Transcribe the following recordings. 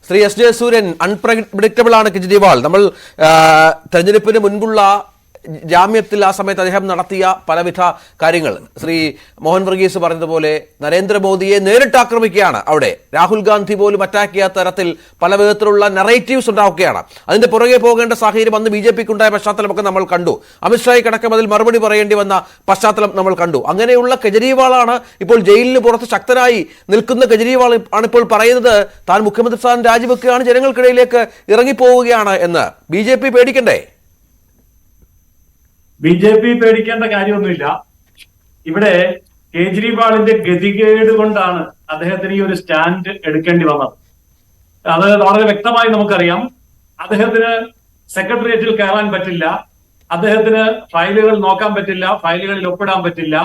Shri S Jayasuryan, unpredictable ആണ് കെജ്രിവാൾ. നമ്മൾ തെരഞ്ഞെടുപ്പിന് മുൻപുള്ള ജാമ്യത്തിൽ ആ സമയത്ത് അദ്ദേഹം നടത്തിയ പലവിധ കാര്യങ്ങൾ ശ്രീ മോഹൻ വർഗീസ് പറഞ്ഞതുപോലെ നരേന്ദ്രമോദിയെ നേരിട്ട് ആക്രമിക്കുകയാണ്. അവിടെ രാഹുൽ ഗാന്ധി പോലും അറ്റാക്ക് ചെയ്യാത്ത തരത്തിൽ പല വിധത്തിലുള്ള നറേറ്റീവ്സ് ഉണ്ടാക്കുകയാണ്. അതിന്റെ പുറകെ പോകേണ്ട സാഹചര്യം അന്ന് BJPക്ക് ഉണ്ടായ പശ്ചാത്തലമൊക്കെ നമ്മൾ കണ്ടു. അമിത്ഷായ്ക്കടക്കം അതിൽ മറുപടി പറയേണ്ടി വന്ന പശ്ചാത്തലം നമ്മൾ കണ്ടു. അങ്ങനെയുള്ള കെജ്രിവാളാണ് ഇപ്പോൾ ജയിലിന് പുറത്ത് ശക്തനായി നിൽക്കുന്ന കെജ്രിവാൾ ആണിപ്പോൾ പറയുന്നത് താൻ മുഖ്യമന്ത്രി സ്ഥാനം രാജിവെക്കുകയാണ്, ജനങ്ങൾക്കിടയിലേക്ക് ഇറങ്ങിപ്പോവുകയാണ് എന്ന്. BJP പേടിക്കണ്ടേ? BJP പേടിക്കേണ്ട കാര്യമൊന്നുമില്ല. ഇവിടെ കേജ്രിവാളിന്റെ ഗതികേട് കൊണ്ടാണ് അദ്ദേഹത്തിന് ഈ ഒരു സ്റ്റാൻഡ് എടുക്കേണ്ടി വന്നത്. അത് വളരെ വ്യക്തമായി നമുക്കറിയാം. അദ്ദേഹത്തിന് സെക്രട്ടേറിയറ്റിൽ കയറാൻ പറ്റില്ല, അദ്ദേഹത്തിന് ഫയലുകൾ നോക്കാൻ പറ്റില്ല, ഫയലുകളിൽ ഒപ്പിടാൻ പറ്റില്ല,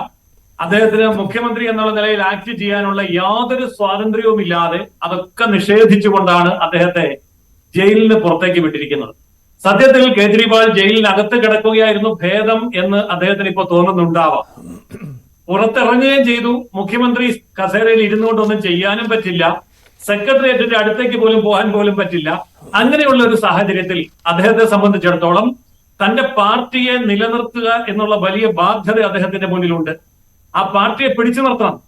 അദ്ദേഹത്തിന് മുഖ്യമന്ത്രി എന്നുള്ള നിലയിൽ ആക്ട് ചെയ്യാനുള്ള യാതൊരു സ്വാതന്ത്ര്യവും ഇല്ലാതെ അതൊക്കെ നിഷേധിച്ചുകൊണ്ടാണ് അദ്ദേഹത്തെ ജയിലിന് പുറത്തേക്ക് വിട്ടിരിക്കുന്നത്. സത്യത്തിൽ കേജ്രിവാൾ ജയിലിനകത്ത് കിടക്കുകയായിരുന്നു ഭേദം എന്ന് അദ്ദേഹത്തിന് ഇപ്പോൾ തോന്നുന്നുണ്ടാവാം. പുറത്തിറങ്ങുകയും ചെയ്തു. മുഖ്യമന്ത്രി കസേരയിൽ ഇരുന്നുകൊണ്ടൊന്നും ചെയ്യാനും പറ്റില്ല, സെക്രട്ടേറിയറ്റിന്റെ അടുത്തേക്ക് പോലും പോകാൻ പോലും പറ്റില്ല. അങ്ങനെയുള്ള ഒരു സാഹചര്യത്തിൽ അദ്ദേഹത്തെ സംബന്ധിച്ചിടത്തോളം തന്റെ പാർട്ടിയെ നിലനിർത്തുക എന്നുള്ള വലിയ ബാധ്യത അദ്ദേഹത്തിന്റെ മുന്നിലുണ്ട്. ആ പാർട്ടിയെ പിടിച്ചു നിർത്തണം.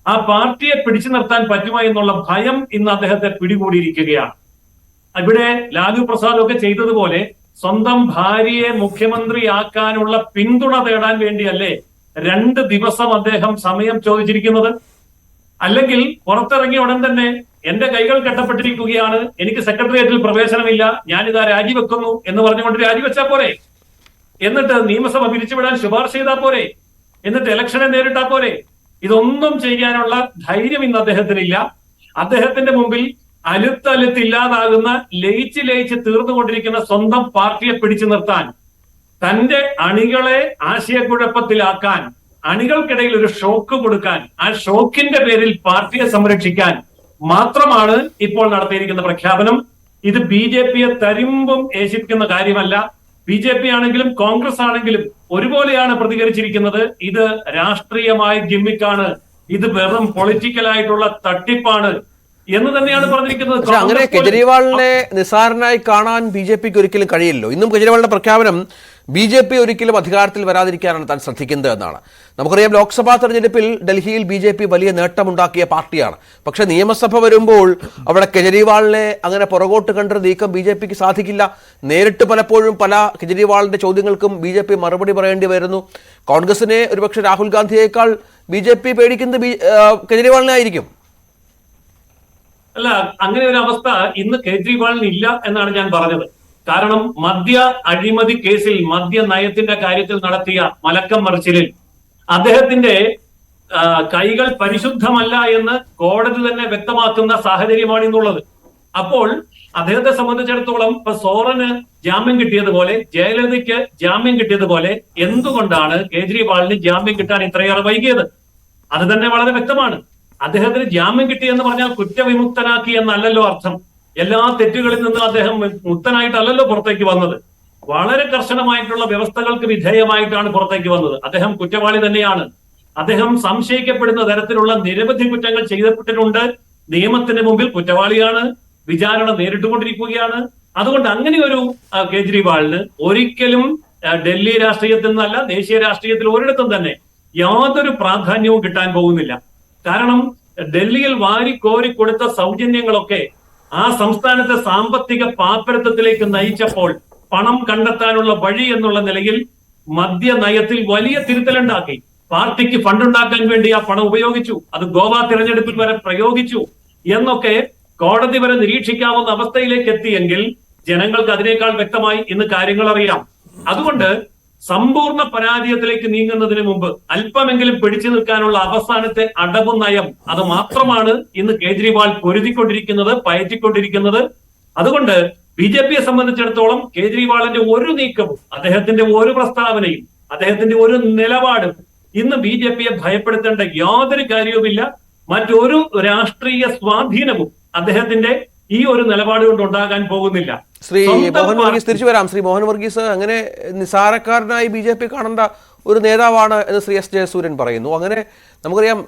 ആ പാർട്ടിയെ പിടിച്ചു നിർത്താൻ പറ്റുമോ എന്നുള്ള ഭയം ഇന്ന് അദ്ദേഹത്തെ പിടികൂടിയിരിക്കുകയാണ്. ഇവിടെ ലാലു പ്രസാദ് ഒക്കെ ചെയ്തതുപോലെ സ്വന്തം ഭാര്യയെ മുഖ്യമന്ത്രിയാക്കാനുള്ള പിന്തുണ തേടാൻ വേണ്ടിയല്ലേ 2 ദിവസം അദ്ദേഹം സമയം ചോദിച്ചിരിക്കുന്നത്? അല്ലെങ്കിൽ പുറത്തിറങ്ങിയ ഉടൻ തന്നെ എന്റെ കൈകൾ കെട്ടപ്പെട്ടിരിക്കുകയാണ്, എനിക്ക് സെക്രട്ടേറിയറ്റിൽ പ്രവേശനമില്ല, ഞാനിതാ രാജിവെക്കുന്നു എന്ന് പറഞ്ഞുകൊണ്ട് രാജിവെച്ചാൽ പോരെ? എന്നിട്ട് നിയമസഭ പിരിച്ചുവിടാൻ ശുപാർശ ചെയ്താൽ പോരെ? എന്നിട്ട് ഇലക്ഷനെ നേരിട്ടാൽ പോരെ? ഇതൊന്നും ചെയ്യാനുള്ള ധൈര്യം ഇന്ന് അദ്ദേഹത്തിനില്ല. അദ്ദേഹത്തിന്റെ മുമ്പിൽ അലുത്തലുത്തില്ലാതാകുന്ന ലയിച്ച് തീർന്നുകൊണ്ടിരിക്കുന്ന സ്വന്തം പാർട്ടിയെ പിടിച്ചു നിർത്താൻ, തന്റെ അണികളെ ആശയക്കുഴപ്പത്തിലാക്കാൻ, അണികൾക്കിടയിൽ ഒരു ഷോക്ക് കൊടുക്കാൻ, ആ ഷോക്കിന്റെ പേരിൽ പാർട്ടിയെ സംരക്ഷിക്കാൻ മാത്രമാണ് ഇപ്പോൾ നടത്തിയിരിക്കുന്ന പ്രഖ്യാപനം. ഇത് BJPയെ തരിമ്പും ഏശിപ്പിക്കുന്ന കാര്യമല്ല. BJP ആണെങ്കിലും കോൺഗ്രസ് ആണെങ്കിലും ഒരുപോലെയാണ് പ്രതികരിച്ചിരിക്കുന്നത്. ഇത് രാഷ്ട്രീയമായ ഗിമ്മിക്കാണ്, ഇത് വെറും പൊളിറ്റിക്കലായിട്ടുള്ള തട്ടിപ്പാണ് എന്ന് തന്നെയാണ് പറഞ്ഞിരിക്കുന്നത്. പക്ഷെ അങ്ങനെ കെജ്രിവാളിനെ നിസ്സാരനായി കാണാൻ BJPക്ക് ഒരിക്കലും കഴിയില്ലല്ലോ. ഇന്നും കെജ്രിവാളിന്റെ പ്രഖ്യാപനം BJP ഒരിക്കലും അധികാരത്തിൽ വരാതിരിക്കാനാണ് താൻ ശ്രദ്ധിക്കുന്നത് എന്നാണ്. നമുക്കറിയാം, ലോക്സഭാ തെരഞ്ഞെടുപ്പിൽ ഡൽഹിയിൽ BJP വലിയ നേട്ടമുണ്ടാക്കിയ പാർട്ടിയാണ്. പക്ഷെ നിയമസഭ വരുമ്പോൾ അവിടെ കെജ്രിവാളിനെ അങ്ങനെ പുറകോട്ട് കണ്ടൊരു നീക്കം BJPക്ക് സാധിക്കില്ല. നേരിട്ട് പലപ്പോഴും പല കെജ്രിവാളിന്റെ ചോദ്യങ്ങൾക്കും BJP മറുപടി പറയേണ്ടി വരുന്നു. കോൺഗ്രസിനെ ഒരുപക്ഷെ രാഹുൽ ഗാന്ധിയേക്കാൾ BJP പേടിക്കുന്നത് കെജ്രിവാളിനെ ആയിരിക്കും. അല്ല, അങ്ങനെ ഒരു അവസ്ഥ ഇന്ന് കേജ്രിവാളിന് ഇല്ല എന്നാണ് ഞാൻ പറഞ്ഞത്. കാരണം മദ്യ അഴിമതി കേസിൽ, മദ്യ നയത്തിന്റെ കാര്യത്തിൽ നടത്തിയ മലക്കം മറിച്ചിലിൽ അദ്ദേഹത്തിന്റെ കൈകൾ പരിശുദ്ധമല്ല എന്ന് കോടതി തന്നെ വ്യക്തമാക്കുന്ന സാഹചര്യമാണ് ഇന്നുള്ളത്. അപ്പോൾ അദ്ദേഹത്തെ സംബന്ധിച്ചിടത്തോളം ഇപ്പൊ സോറന് ജാമ്യം കിട്ടിയതുപോലെ, ജയലളിതയ്ക്ക് ജാമ്യം കിട്ടിയതുപോലെ എന്തുകൊണ്ടാണ് കേജ്രിവാളിന് ജാമ്യം കിട്ടാൻ ഇത്രയേറെ വൈകിയത്? അത് തന്നെ വളരെ വ്യക്തമാണ്. അദ്ദേഹത്തിന് ജാമ്യം കിട്ടി എന്ന് പറഞ്ഞാൽ കുറ്റവിമുക്തനാക്കി എന്നല്ലല്ലോ അർത്ഥം. എല്ലാ തെറ്റുകളിൽ നിന്നും അദ്ദേഹം മുക്തനായിട്ടല്ലല്ലോ പുറത്തേക്ക് വന്നത്. വളരെ കർശനമായിട്ടുള്ള വ്യവസ്ഥകൾക്ക് വിധേയമായിട്ടാണ് പുറത്തേക്ക് വന്നത്. അദ്ദേഹം കുറ്റവാളി തന്നെയാണ്. അദ്ദേഹം സംശയിക്കപ്പെടുന്ന തരത്തിലുള്ള നിരവധി കുറ്റങ്ങൾ ചെയ്യപ്പെട്ടിട്ടുണ്ട്. നിയമത്തിന് മുമ്പിൽ കുറ്റവാളിയാണ്, വിചാരണ നേരിട്ടുകൊണ്ടിരിക്കുകയാണ്. അതുകൊണ്ട് അങ്ങനെ ഒരു കേജ്രിവാളിന് ഒരിക്കലും ഡൽഹി രാഷ്ട്രീയത്തിൽ നിന്നല്ല, ദേശീയ രാഷ്ട്രീയത്തിൽ ഒരിടത്തും തന്നെ യാതൊരു പ്രാധാന്യവും കിട്ടാൻ പോകുന്നില്ല. കാരണം ഡൽഹിയിൽ വാരിക്കോരി കൊടുത്ത സൗജന്യങ്ങളൊക്കെ ആ സംസ്ഥാനത്തെ സാമ്പത്തിക പാപ്പരത്വത്തിലേക്ക് നയിച്ചപ്പോൾ പണം കണ്ടെത്താനുള്ള വഴി എന്നുള്ള നിലയിൽ മദ്യ നയത്തിൽ വലിയ തിരുത്തലുണ്ടാക്കി. പാർട്ടിക്ക് ഫണ്ടുണ്ടാക്കാൻ വേണ്ടി ആ പണം ഉപയോഗിച്ചു, അത് ഗോവ തിരഞ്ഞെടുപ്പിൽ വരെ പ്രയോഗിച്ചു എന്നൊക്കെ കോടതി വരെ നിരീക്ഷിക്കാവുന്ന അവസ്ഥയിലേക്ക് എത്തിയെങ്കിൽ ജനങ്ങൾക്ക് അതിനേക്കാൾ വ്യക്തമായി ഇന്ന് കാര്യങ്ങൾ അറിയാം. അതുകൊണ്ട് സമ്പൂർണ്ണ പരാജയത്തിലേക്ക് നീങ്ങുന്നതിന് മുമ്പ് അല്പമെങ്കിലും പിടിച്ചു നിൽക്കാനുള്ള അവസാനത്തെ അടവു നയം, അത് മാത്രമാണ് ഇന്ന് കേജ്രിവാൾ പൊരുതിക്കൊണ്ടിരിക്കുന്നത്, പയറ്റിക്കൊണ്ടിരിക്കുന്നത്. അതുകൊണ്ട് BJPയെ സംബന്ധിച്ചിടത്തോളം കേജ്രിവാളിന്റെ ഒരു നീക്കവും, അദ്ദേഹത്തിന്റെ ഒരു പ്രസ്താവനയും, അദ്ദേഹത്തിന്റെ ഒരു നിലപാടും ഇന്ന് BJPയെ ഭയപ്പെടുത്തേണ്ട യാതൊരു കാര്യവുമില്ല. മറ്റൊരു രാഷ്ട്രീയ സ്വാധീനവും അദ്ദേഹത്തിന്റെ ഈ ഒരു നിലപാട് കൊണ്ട് ഉണ്ടാകാൻ പോകുന്നില്ല. ശ്രീ മോഹൻ വർഗീസ്, തിരിച്ചു വരാം. ശ്രീ മോഹൻ വർഗീസ്, അങ്ങനെ നിസ്സാരക്കാരനായി BJP കാണേണ്ട ഒരു നേതാവാണ് എന്ന് ശ്രീ എസ് ജയസൂര്യൻ പറയുന്നു. അങ്ങനെ നമുക്കറിയാം